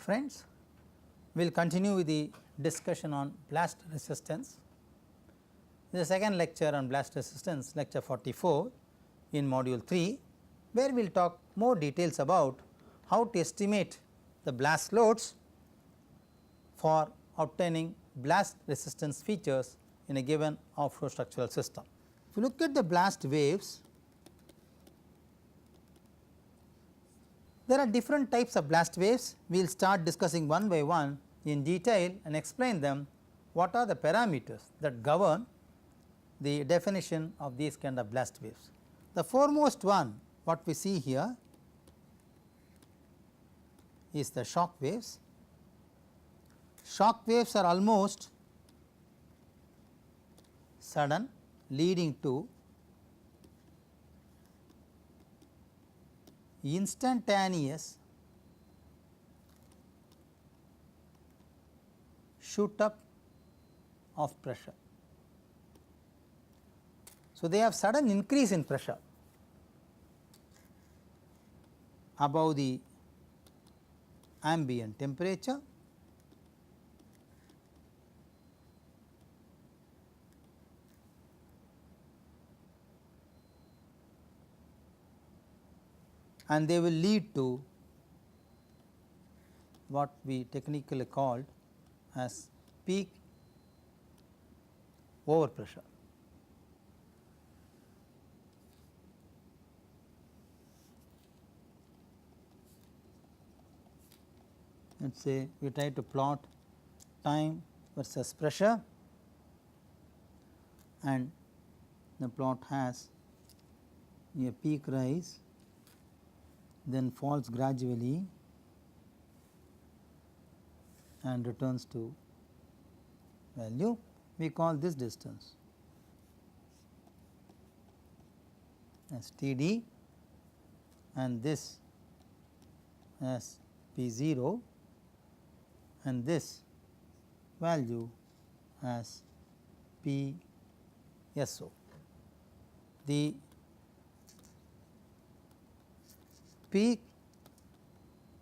friends, we will continue with the discussion on blast resistance. This is the second lecture on blast resistance, lecture 44 in module 3, where we will talk more details about how to estimate the blast loads for obtaining blast resistance features in a given offshore structural system. If you look at the blast waves, there are different types of blast waves. We will start discussing one by one in detail and explain them, what are the parameters that govern the definition of these kind of blast waves. The foremost one what we see here is the shock waves. Shock waves are almost sudden, leading to instantaneous shoot up of pressure. So, they have sudden increase in pressure above the ambient temperature, and they will lead to what we technically called as peak overpressure. Let us say we try to plot time versus pressure, and the plot has a peak rise, then falls gradually and returns to value. We call this distance as Td and this as P0 and this value as PSO. The peak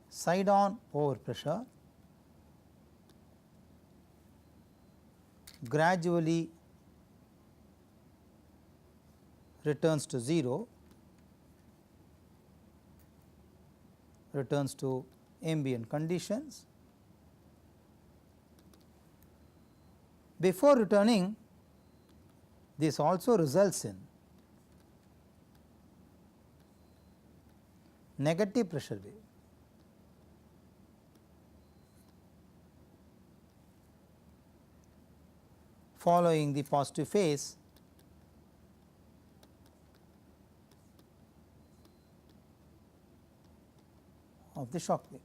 side on overpressure gradually returns to 0, returns to ambient conditions. Before returning, this also results in negative pressure wave. Following the positive phase of the shock wave.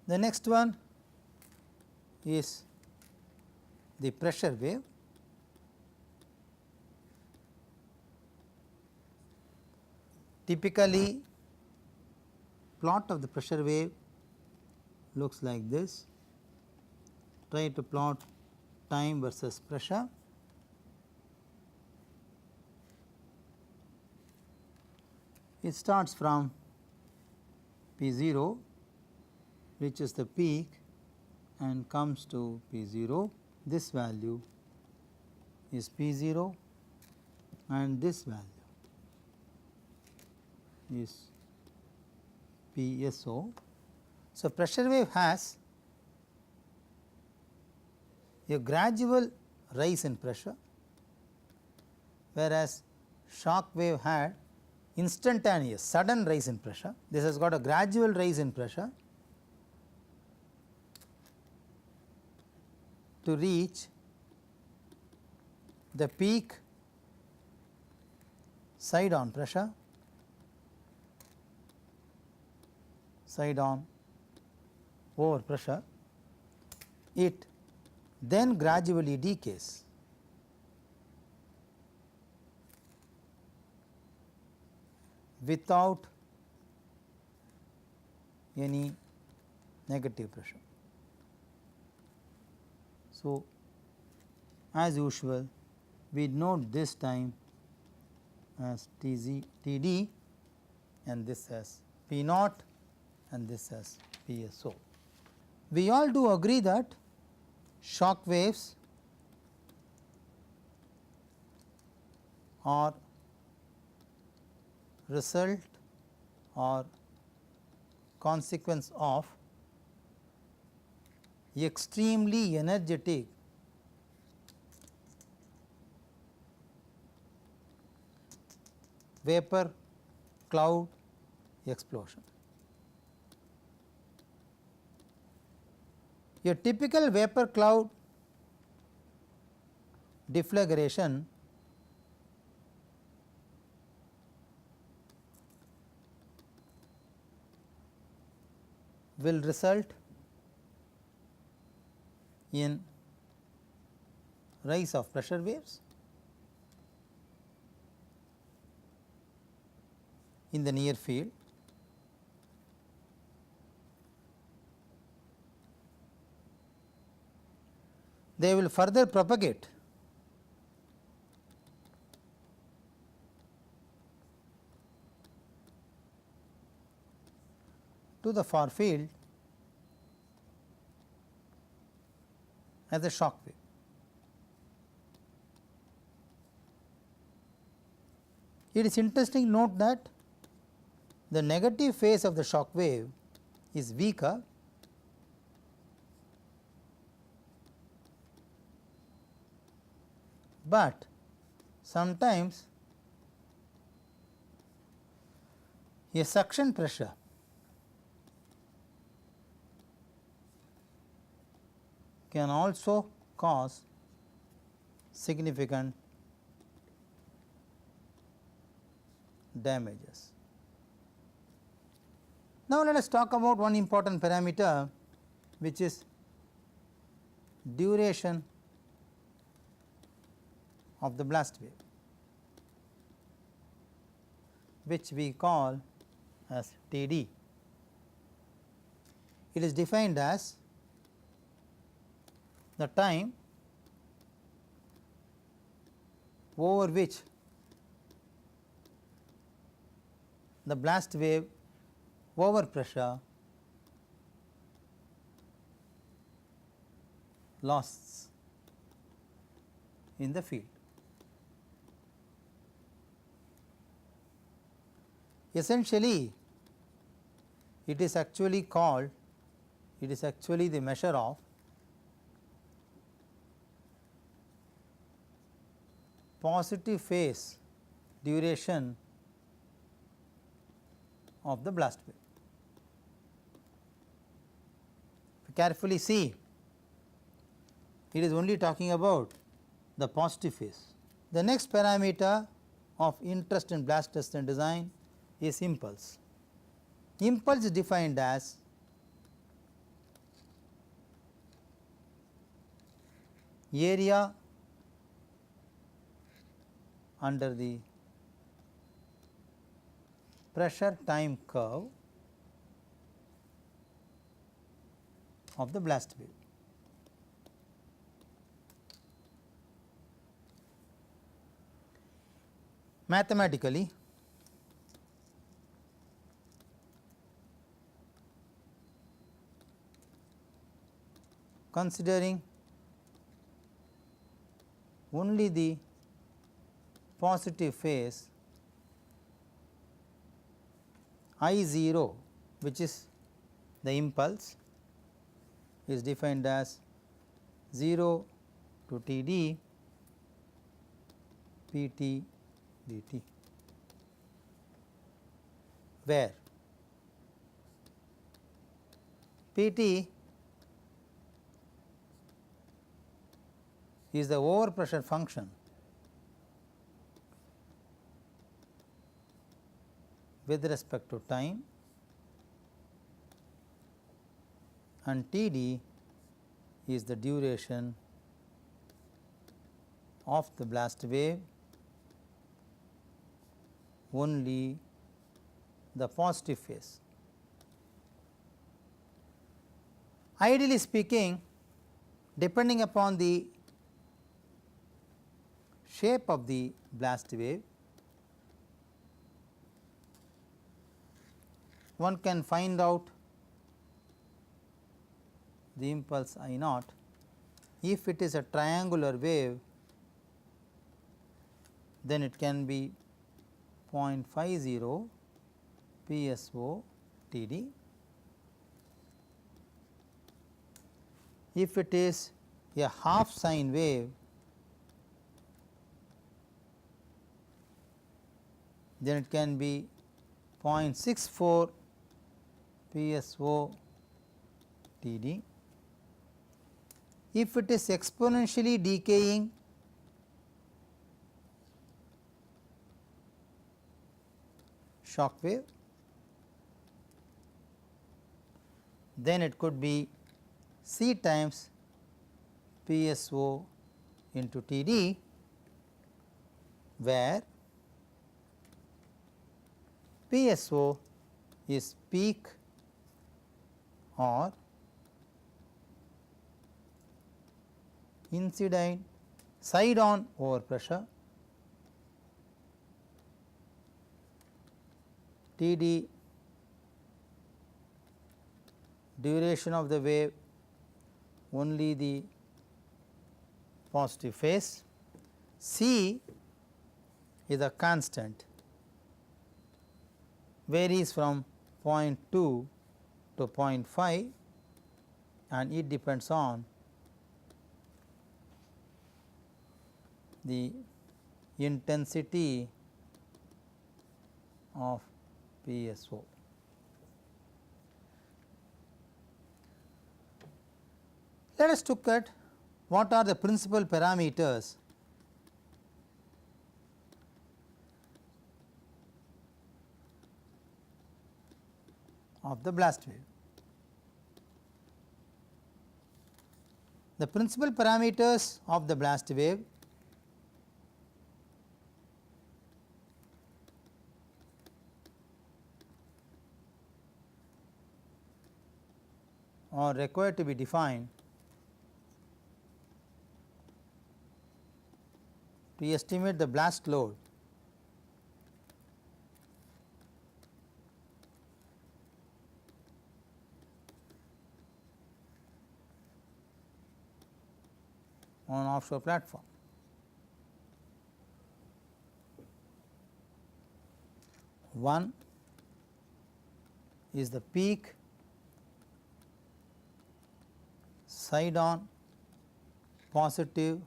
The next one is the pressure wave. Typically, plot of the pressure wave looks like this. Try to plot time versus pressure. It starts from P0, reaches the peak and comes to P0. This value is P0 and this value is PSO. So, pressure wave has a gradual rise in pressure, whereas shock wave had instantaneous sudden rise in pressure. This has got a gradual rise in pressure to reach the peak side on pressure, side on over pressure. It then gradually decays without any negative pressure. So, as usual we note this time as TD and this as P naught and this as PSO. We all do agree that shock waves are result or consequence of extremely energetic vapor cloud explosion. A typical vapor cloud deflagration will result in rise of pressure waves in the near field. They will further propagate to the far field as a shock wave. It is interesting to note that the negative phase of the shock wave is weaker but sometimes a suction pressure can also cause significant damages. Now, let us talk about one important parameter, which is duration of the blast wave, which we call as TD. It is defined as the time over which the blast wave over pressure lasts in the field. Essentially, it is actually the measure of positive phase duration of the blast wave. If you carefully see, it is only talking about the positive phase. The next parameter of interest in blast resistant design is impulse. Impulse is defined as area under the pressure time curve of the blast wave. Mathematically, considering only the positive phase, I0, which is the impulse, is defined as 0 to Td Pt dt, where Pt is the overpressure function with respect to time and Td is the duration of the blast wave, only the positive phase. Ideally speaking, depending upon the shape of the blast wave, one can find out the impulse I naught. If it is a triangular wave, then it can be 0.50 PSO TD. If it is a half sine wave, then it can be 0.64 PSO TD. If it is exponentially decaying, shock wave, then it could be C times PSO into TD, where PSO is peak or incident side on overpressure, TD duration of the wave only the positive phase, C is a constant, varies from 0.2 to 0.5 and it depends on the intensity of PSO. Let us look at what are the principal parameters of the blast wave. The principal parameters of the blast wave are required to be defined to estimate the blast load on offshore platform. One is the peak side on positive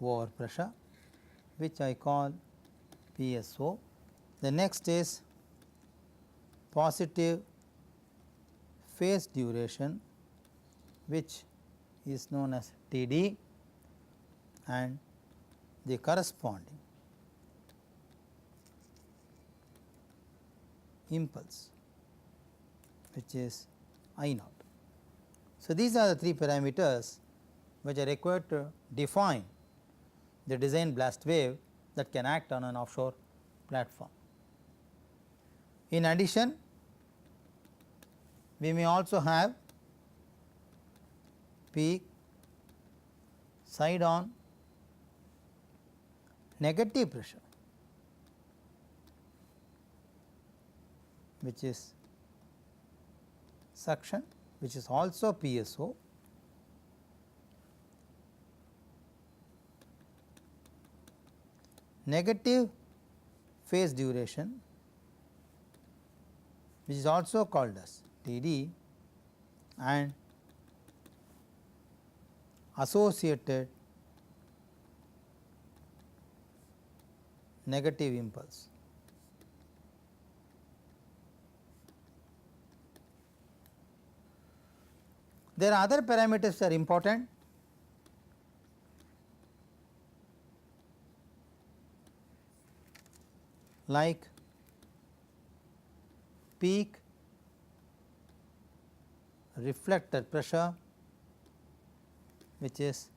overpressure, which I call PSO. The next is positive phase duration, which is known as TD, and the corresponding impulse, which is I naught. So, these are the three parameters which are required to define the design blast wave that can act on an offshore platform. In addition, we may also have peak side on negative pressure, which is suction, which is also PSO. Negative phase duration, which is also called as TD, and associated negative impulse. There are other parameters that are important, like peak reflector pressure, which is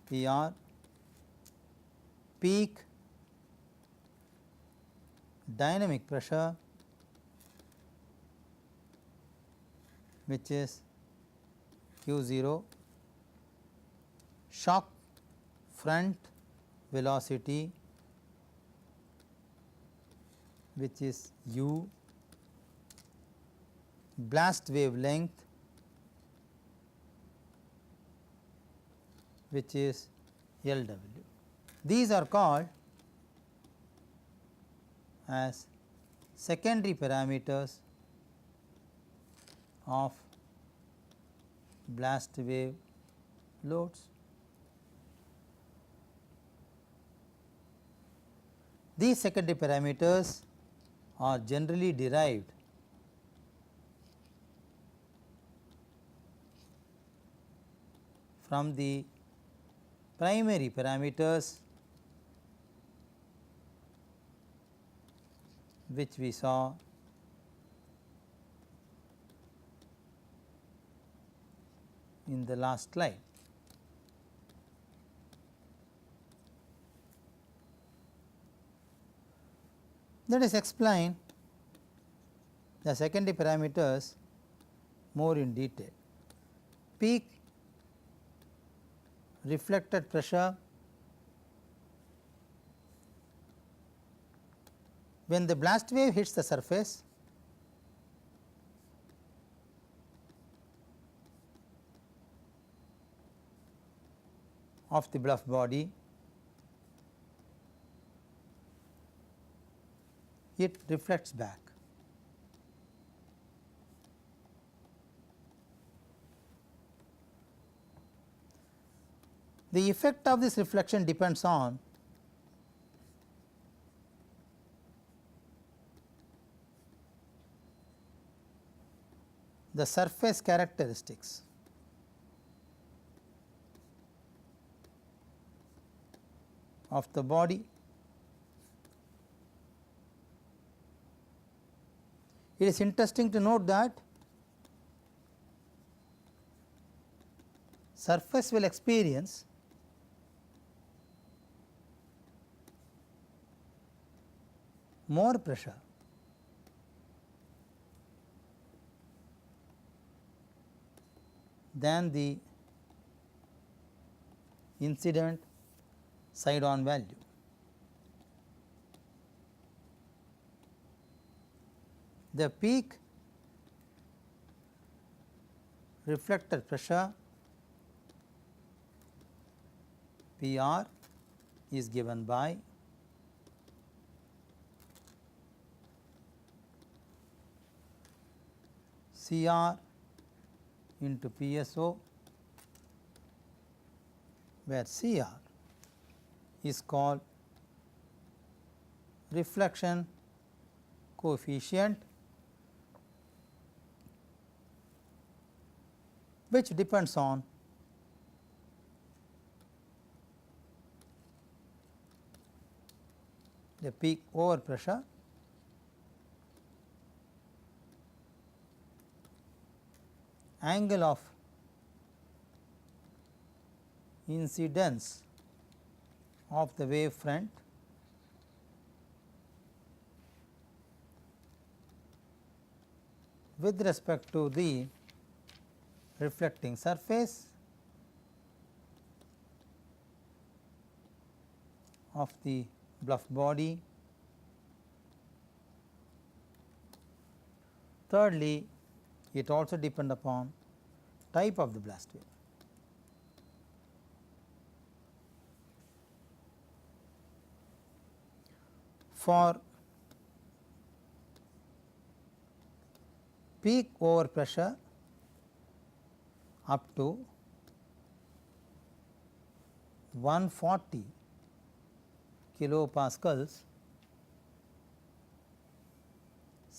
PR, peak dynamic pressure, which is Q0, shock front velocity, which is u, blast wavelength which is LW. These are called as secondary parameters of blast wave loads. These secondary parameters are generally derived from the primary parameters which we saw in the last slide. Let us explain the secondary parameters more in detail. Peak reflected pressure, when the blast wave hits the surface, of the bluff body, it reflects back. The effect of this reflection depends on the surface characteristics of the body. It is interesting to note that surface will experience more pressure than the incident side on value. The peak reflector pressure PR is given by CR into PSO, where CR is called reflection coefficient, which depends on the peak over pressure angle of incidence of the wave front with respect to the reflecting surface of the bluff body. Thirdly, it also depends upon type of the blast wave. For peak over pressure up to 140 kilopascals,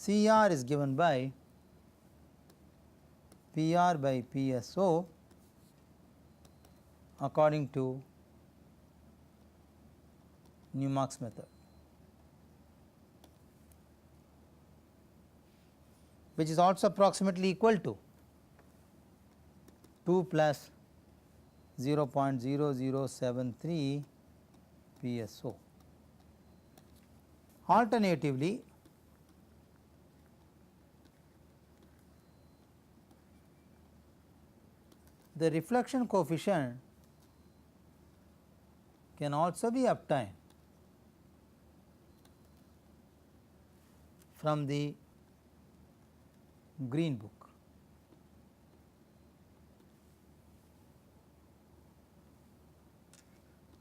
CR is given by PR by PSO according to Newmark's method, which is also approximately equal to 2 plus 0.0073 PSO. Alternatively, the reflection coefficient can also be obtained from the Green Book.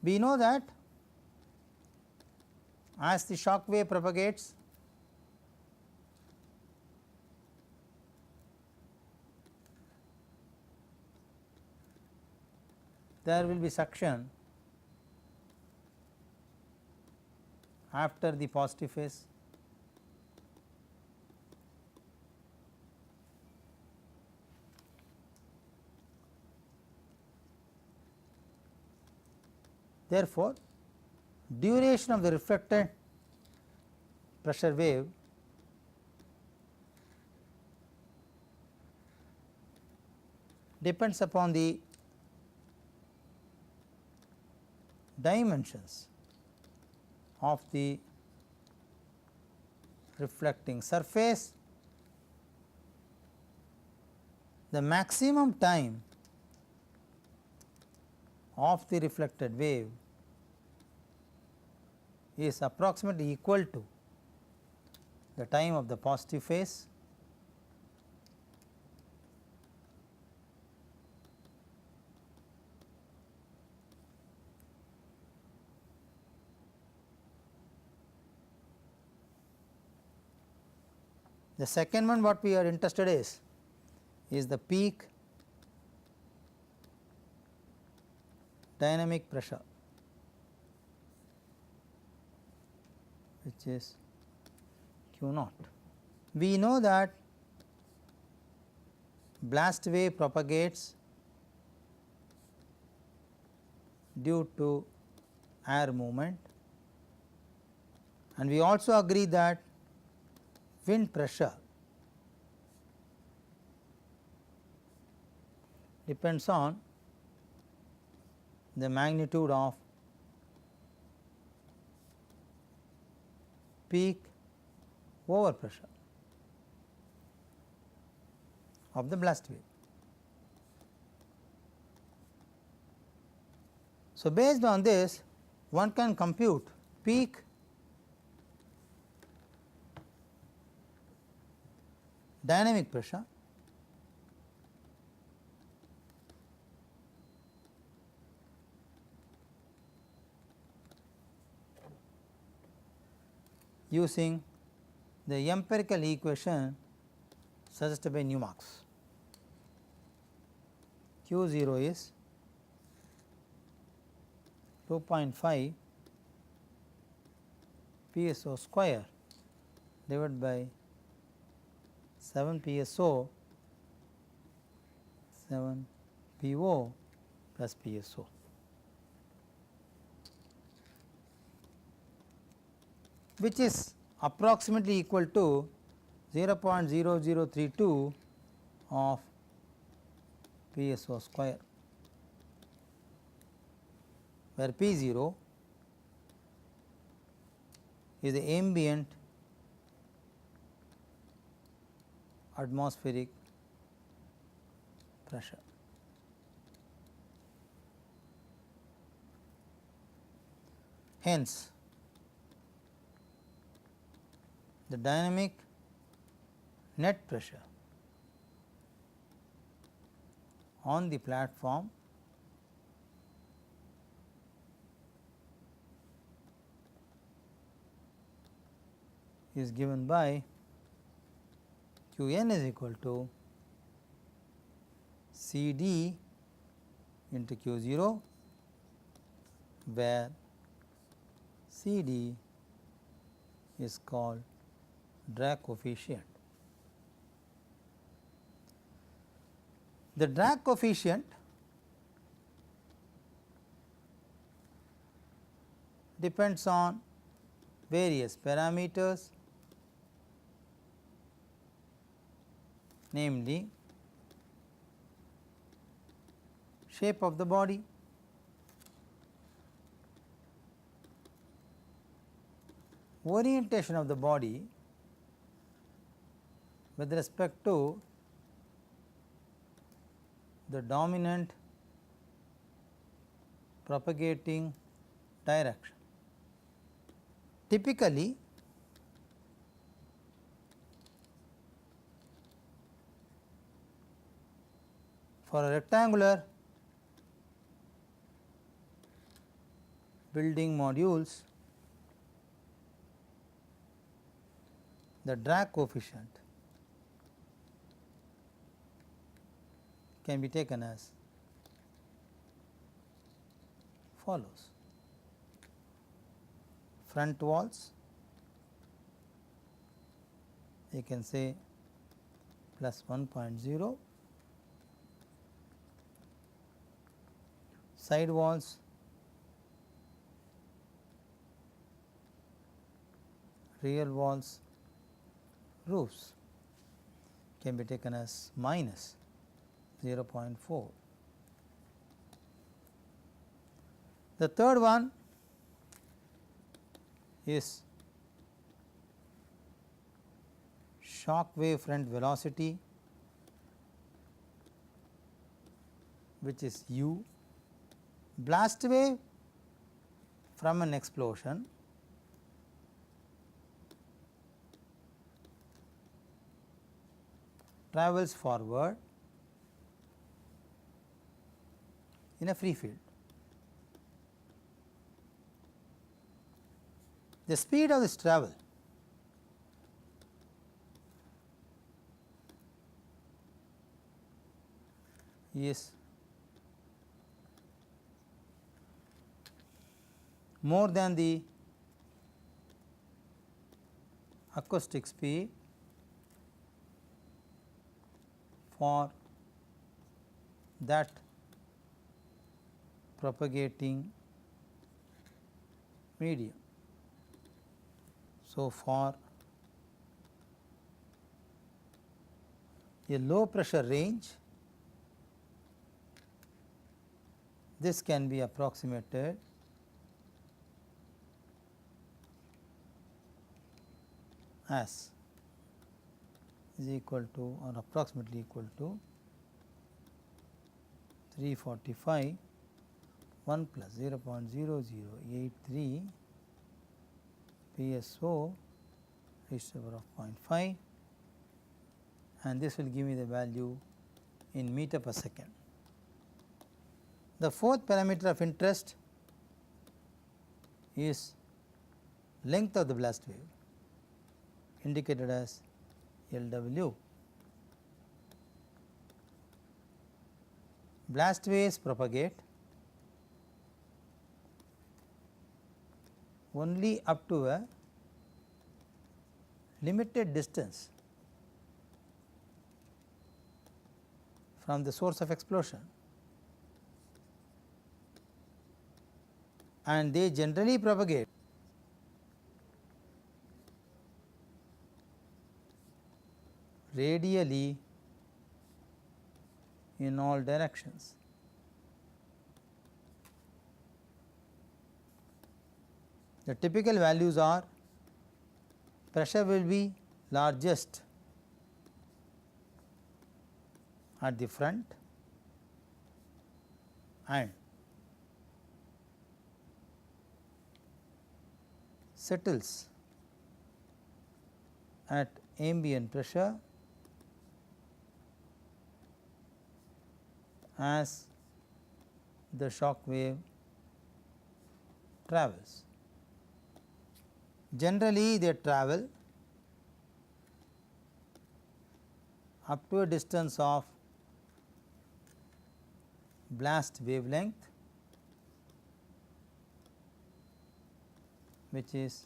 We know that as the shock wave propagates, there will be suction after the positive phase. Therefore, duration of the reflected pressure wave depends upon the dimensions of the reflecting surface. The maximum time of the reflected wave is approximately equal to the time of the positive phase The second one what we are interested is the peak dynamic pressure, which is Q naught. We know that blast wave propagates due to air movement, and we also agree that wind pressure depends on the magnitude of peak overpressure of the blast wave. So, based on this one can compute peak dynamic pressure using the empirical equation suggested by Newmark. Q0 is 2.5 PSO square divided by 7 PSO 7 PO plus PSO. Which is approximately equal to 0.0032 of PSO square, where P0 is the ambient atmospheric pressure. Hence, the dynamic net pressure on the platform is given by Qn is equal to Cd into Q0, where Cd is called drag coefficient. The drag coefficient depends on various parameters, namely shape of the body, orientation of the body with respect to the dominant propagating direction. Typically, For a rectangular building modules, the drag coefficient can be taken as follows: front walls, you can say plus 1.0, side walls rear walls roofs can be taken as minus 0.4. The third one is Shockwave front velocity, which is u. Blast wave from an explosion travels forward in a free field. The speed of this travel is more than the acoustic speed for that propagating medium. So, for a low pressure range, this can be approximated as is equal to or approximately equal to 345 1 plus 0.0083 PSO raised to the power of 0.5, and this will give me the value in meter per second. The fourth parameter of interest is length of the blast wave, indicated as LW. Blast waves propagate only up to a limited distance from the source of explosion, and they generally propagate radially in all directions. The typical values are: pressure will be largest at the front and settles at ambient pressure as the shock wave travels. Generally, they travel up to a distance of blast wavelength, which is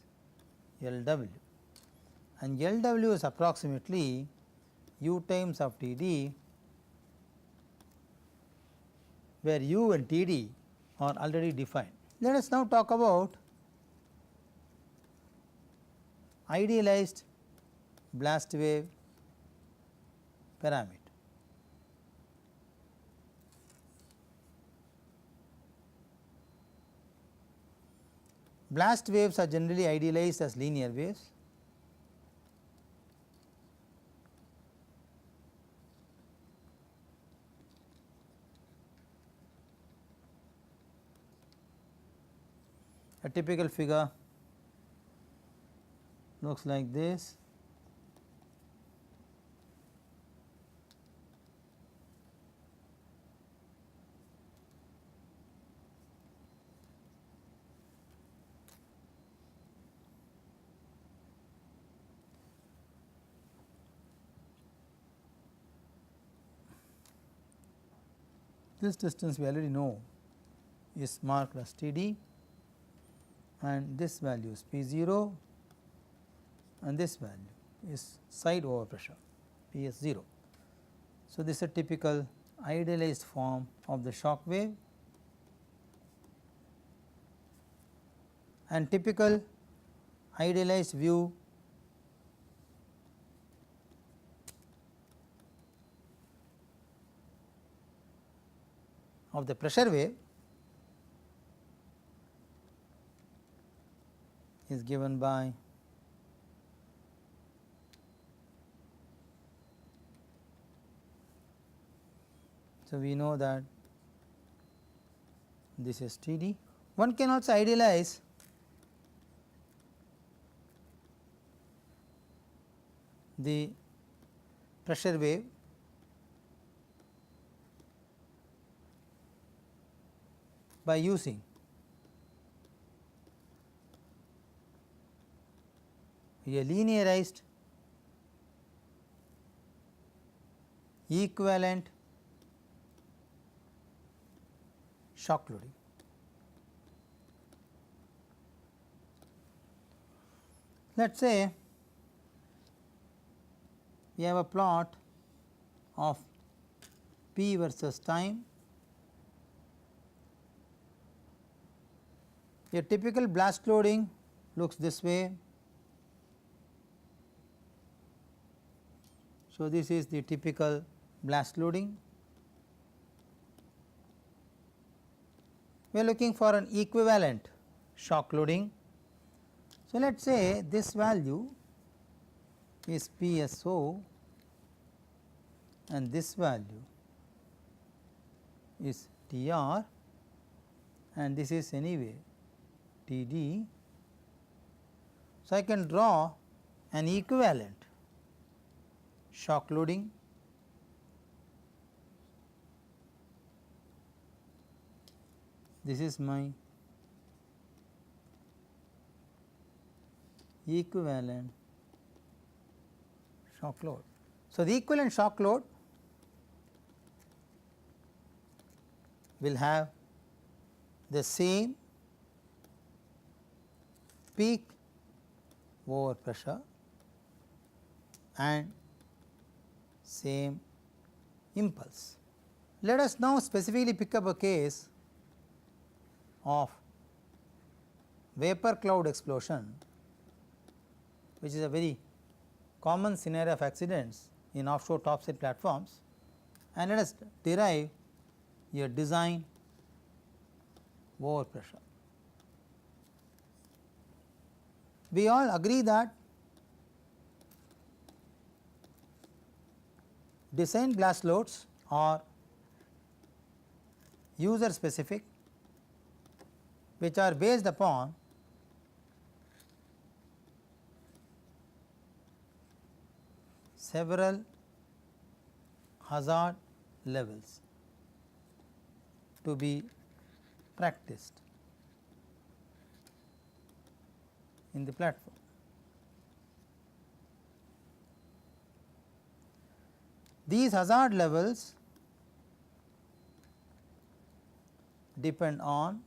LW, and LW is approximately u times of Td, where u and Td are already defined. Let us now talk about idealized blast wave parameter. Blast waves are generally idealized as linear waves. A typical figure looks like this. This distance we already know is marked as Td, and this value is P0, and this value is side overpressure Ps0. So, this is a typical idealized form of the shock wave, and typical idealized view of the pressure wave is given by so we know that this is Td. One can also idealize the pressure wave by using a linearized equivalent shock loading. Let us say we have a plot of P versus time. A typical blast loading looks this way. So, this is the typical blast loading. We are looking for an equivalent shock loading. So, let us say this value is PSO and this value is TR, and this is anyway TD. So, I can draw an equivalent shock loading this is my equivalent shock load. So, the equivalent shock load will have the same peak over pressure and same impulse. Let us now specifically pick up a case of vapor cloud explosion, which is a very common scenario of accidents in offshore topside platforms, and let us derive a design over pressure. We all agree that design blast loads are user specific, which are based upon several hazard levels to be practiced in the platform. These hazard levels depend on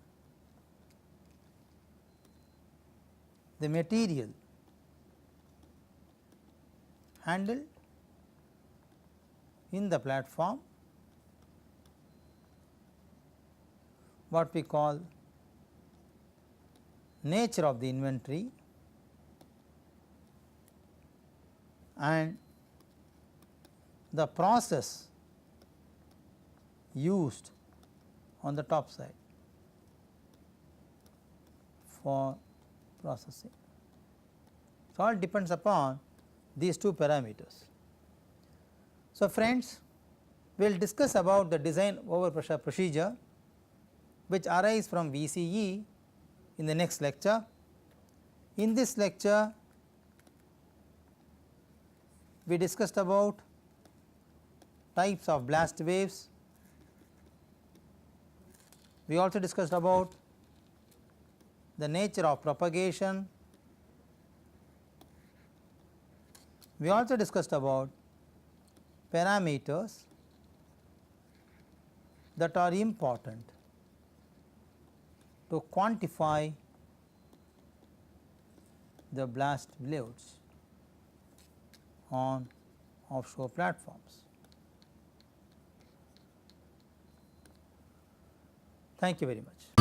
the material handled in the platform, what we call nature of the inventory, and the process used on the top side for processing. So, all depends upon these two parameters. So, friends, we will discuss about the design overpressure procedure which arise from VCE in the next lecture. In this lecture, we discussed about types of blast waves. We also discussed about the nature of propagation. We also discussed about parameters that are important to quantify the blast loads on offshore platforms. Thank you very much.